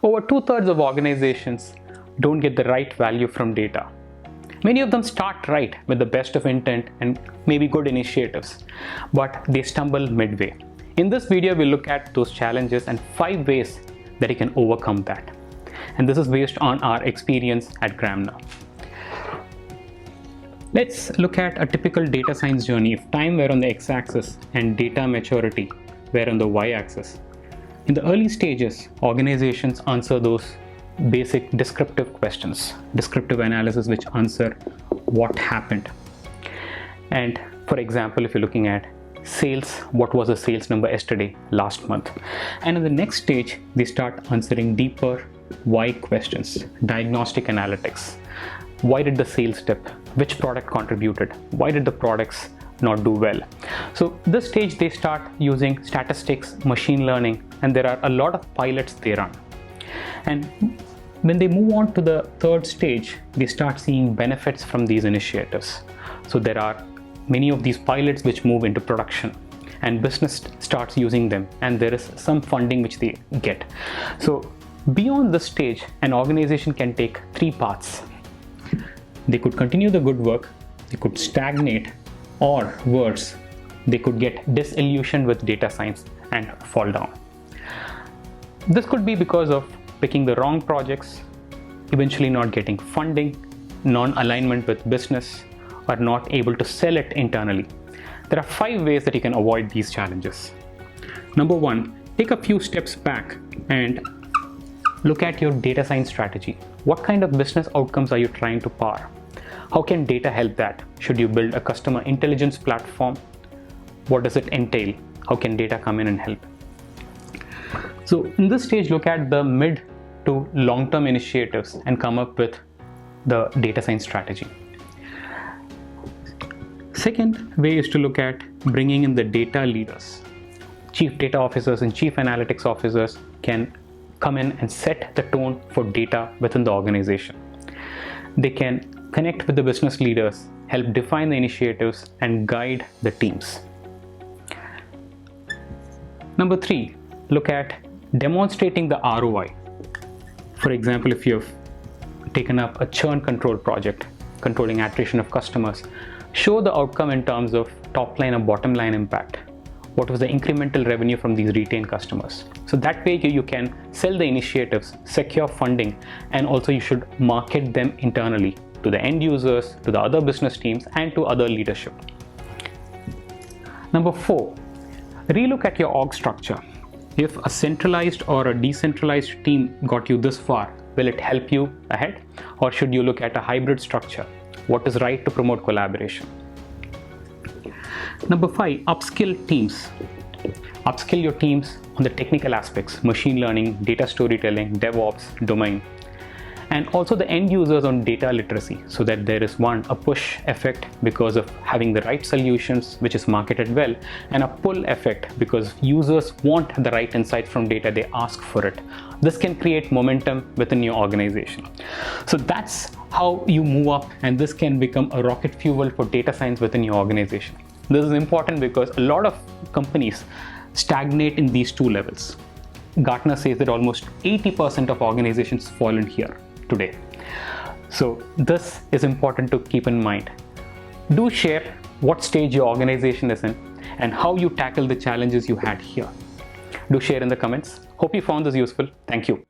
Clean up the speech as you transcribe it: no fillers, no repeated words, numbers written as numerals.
over 2/3 of organizations don't get the right value from data. Many of them start right with the best of intent and maybe good initiatives, but they stumble midway. In this video, we'll look at those challenges and 5 ways that you can overcome that. And this is based on our experience at Gramener. Let's look at a typical data science journey if time were on the x-axis and data maturity were on the y-axis. In the early stages, organizations answer those basic descriptive questions, descriptive analysis which answer what happened. And for example, if you're looking at sales, what was the sales number yesterday, last month? And in the next stage, they start answering deeper why questions, diagnostic analytics. Why did the sales dip? Which product contributed? Why did the products not do well? So this stage, they start using statistics, machine learning, and there are a lot of pilots they run. And when they move on to the third stage, they start seeing benefits from these initiatives. So there are many of these pilots which move into production and business starts using them, and there is some funding which they get. So beyond this stage, an organization can take 3 paths. They could continue the good work, they could stagnate, or worse, they could get disillusioned with data science and fall down. This could be because of picking the wrong projects, eventually not getting funding, non-alignment with business, or not able to sell it internally. There are 5 ways that you can avoid these challenges. Number 1, take a few steps back and look at your data science strategy. What kind of business outcomes are you trying to power? How can data help that? Should you build a customer intelligence platform? What does it entail? How can data come in and help? So in this stage, look at the mid to long-term initiatives and come up with the data science strategy. Second way is to look at bringing in the data leaders. Chief data officers and chief analytics officers can come in and set the tone for data within the organization. They can connect with the business leaders, help define the initiatives, and guide the teams. Number 3, look at demonstrating the ROI. For example, if you've taken up a churn control project, controlling attrition of customers, show the outcome in terms of top line and bottom line impact. What was the incremental revenue from these retained customers? So that way you can sell the initiatives, secure funding, and also you should market them internally to the end users, to the other business teams, and to other leadership. Number 4, relook at your org structure. If a centralized or a decentralized team got you this far, will it help you ahead? Or should you look at a hybrid structure? What is right to promote collaboration? Number 5, upskill teams. Upskill your teams on the technical aspects, machine learning, data storytelling, DevOps, domain, and also the end users on data literacy, so that there is a push effect because of having the right solutions which is marketed well, and a pull effect because users want the right insights from data, they ask for it. This can create momentum within your organization. So that's how you move up, and this can become a rocket fuel for data science within your organization. This is important because a lot of companies stagnate in these 2 levels. Gartner says that almost 80% of organizations fall in here today. So this is important to keep in mind. Do share what stage your organization is in and how you tackle the challenges you had here. Do share in the comments. Hope you found this useful. Thank you.